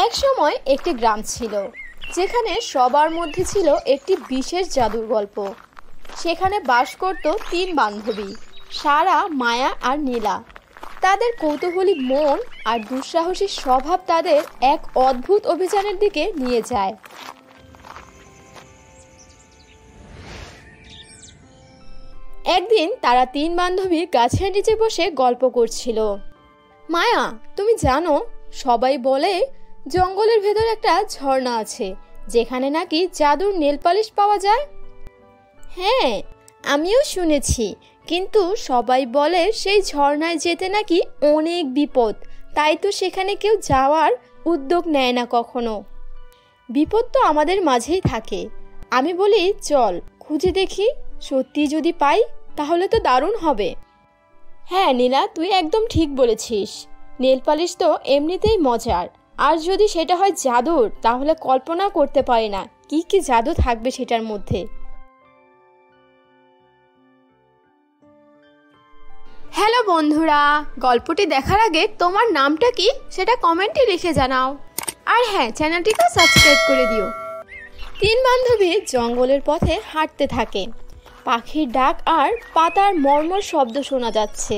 এক সময় একটি গ্রাম ছিল যেখানে সবার মধ্যে ছিল একটি বিশেষ জাদুর গল্প। সেখানে বাস করত তিন বান্ধবী, সারা, মায়া আর নীলা। তাদের কৌতূহলী মন আর দুঃসাহসী স্বভাব তাদের এক অদ্ভুত অভিযানের দিকে নিয়ে যায়। একদিন তারা তিন বান্ধবী গাছের নিচে বসে গল্প করছিল। মায়া, তুমি জানো, সবাই বলে জঙ্গলের ভেতর একটা ঝর্ণা আছে যেখানে নাকি জাদুর নেল পালিশ পাওয়া যায়। হ্যাঁ, আমিও শুনেছি, কিন্তু সবাই বলে সেই ঝর্ণায় যেতে নাকি অনেক বিপদ, তাই তো সেখানে কেউ যাওয়ার উদ্যোগ নেয় না কখনো। বিপদ তো আমাদের মাঝেই থাকে। আমি বলি চল খুঁজে দেখি, সত্যি যদি পাই তাহলে তো দারুণ হবে। হ্যাঁ নীলা, তুই একদম ঠিক বলেছিস। নেল পালিশ তো এমনিতেই মজার, আর যদি সেটা হয় জাদুর তাহলে কল্পনা করতে পারি না কি কি জাদু থাকবে সেটার মধ্যে। হ্যালো বন্ধুরা, গল্পটি দেখার আগে তোমার নামটা কি সেটা কমেন্টে লিখে জানাও, আর হ্যাঁ, চ্যানেলটিকে সাবস্ক্রাইব করে দিও। তিন বান্ধবী জঙ্গলের পথে হাঁটতে থাকে। পাখির ডাক আর পাতার মর্মর শব্দ শোনা যাচ্ছে।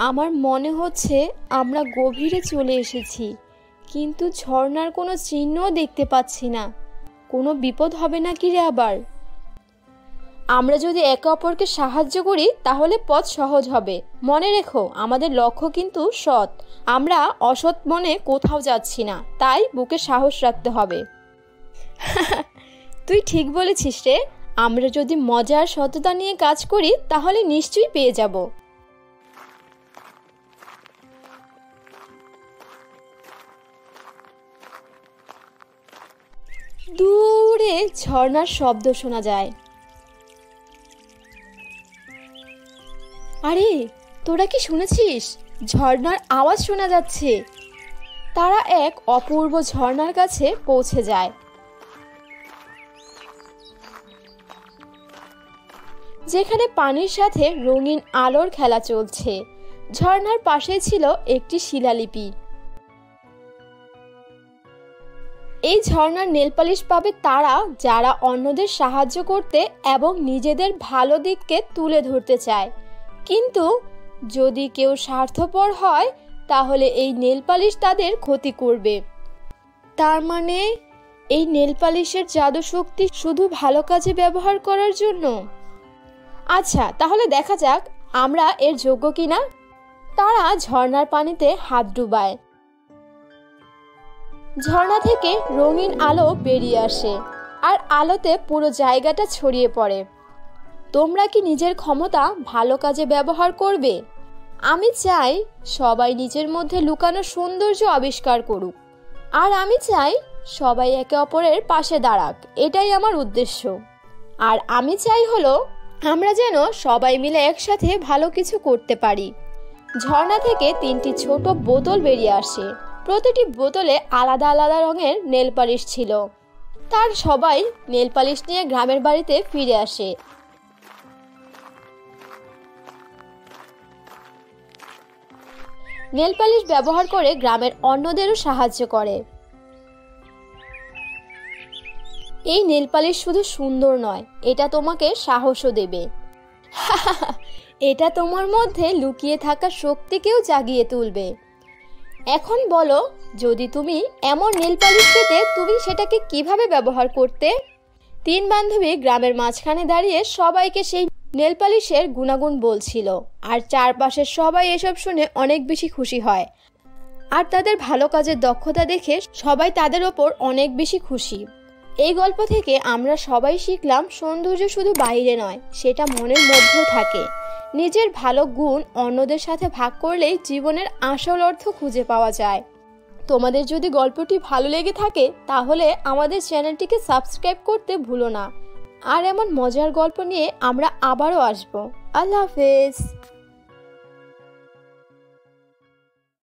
আমার মনে হচ্ছে আমরা গভীরে চলে এসেছি, কিন্তু ঝর্ণার কোনো চিহ্নও দেখতে পাচ্ছি না। কোনো বিপদ হবে নাকি রে আবার? আমরা যদি একে অপরকে সাহায্য করি তাহলে পথ সহজ হবে। মনে রেখো, আমাদের লক্ষ্য কিন্তু সৎ। আমরা অসৎ মনে কোথাও যাচ্ছি না, তাই বুকে সাহস রাখতে হবে। তুই ঠিক বলেছিস রে। আমরা যদি মজার সততা নিয়ে কাজ করি তাহলে নিশ্চয়ই পেয়ে যাব। দূরে ঝর্ণার শব্দ শোনা যায়। আরে, তোরা কি শুনেছিস? ঝর্ণার আওয়াজ শোনা যাচ্ছে। তারা এক অপূর্ব ঝর্ণার কাছে পৌঁছে যায়। যেখানে পানির সাথে রঙিন আলোর খেলা চলছে। ঝর্ণার পাশে ছিল একটি শিলালিপি। এই ঝর্ণার নেল পালিশ পাবে তারা যারা অন্যদের সাহায্য করতে এবং নিজেদের ভালো দিককে তুলে ধরতে চায়। কিন্তু যদি কেউ স্বার্থপর হয় তাহলে এই নেল পালিশ তাদের ক্ষতি করবে। তার মানে এই নেল পালিশের জাদু শক্তি শুধু ভালো কাজে ব্যবহার করার জন্য। আচ্ছা, তাহলে দেখা যাক আমরা এর যোগ্য কিনা। তারা ঝর্ণার পানিতে হাত ডুবায়। ঝর্ণা থেকে রঙিন আলো বেরিয়ে আসে, আর আলোতে পুরো জায়গাটা ছড়িয়ে পড়ে। তোমরা কি নিজের ক্ষমতা ভালো কাজে ব্যবহার করবে? আমি চাই সবাই নিজের মধ্যে লুকানো সৌন্দর্য আবিষ্কার করুক, আর আমি চাই সবাই একে অপরের পাশে দাঁড়াক। এটাই আমার উদ্দেশ্য। আর আমি চাই হলো আমরা যেন সবাই মিলে একসাথে ভালো কিছু করতে পারি। ঝর্ণা থেকে তিনটি ছোট বোতল বেরিয়ে আসে। প্রতিটি বোতলে আলাদা আলাদা রঙের নেল পালিশ ছিল। তার সবাই নেল পালিশ নিয়ে গ্রামের বাড়িতে ফিরে আসে। নেল পালিশ ব্যবহার করে গ্রামের অন্যদেরও সাহায্য করে। এই নেল পালিশ শুধু সুন্দর নয়, এটা তোমাকে সাহসও দেবে। এটা তোমার মধ্যে লুকিয়ে থাকা শক্তিকেও জাগিয়ে তুলবে। এখন বলো, যদি তুমি এমন নেল পালিশ পেতে তুমি সেটাকে কিভাবে ব্যবহার করতে? তিন বান্ধবী গ্রামের মাঝখানে দাঁড়িয়ে সবাইকে সেই নেল পালিশের গুণাগুণ বলছিল, আর চারপাশের সবাই এসব শুনে অনেক বেশি খুশি হয়। আর তাদের ভালো কাজের দক্ষতা দেখে সবাই তাদের ওপর অনেক বেশি খুশি। এই গল্প থেকে আমরা সবাই শিখলাম, সৌন্দর্য শুধু বাইরে নয়, সেটা মনের মধ্যেও থাকে। নিজের ভালো গুণ অন্যদের সাথে ভাগ করলেই জীবনের আসল অর্থ খুঁজে পাওয়া যায়। তোমাদের যদি গল্পটি ভালো লেগে থাকে তাহলে আমাদের চ্যানেলটিকে সাবস্ক্রাইব করতে ভুলো না। আর এমন মজার গল্প নিয়ে আমরা আবারও আসবো। আল্লাহ হাফেজ।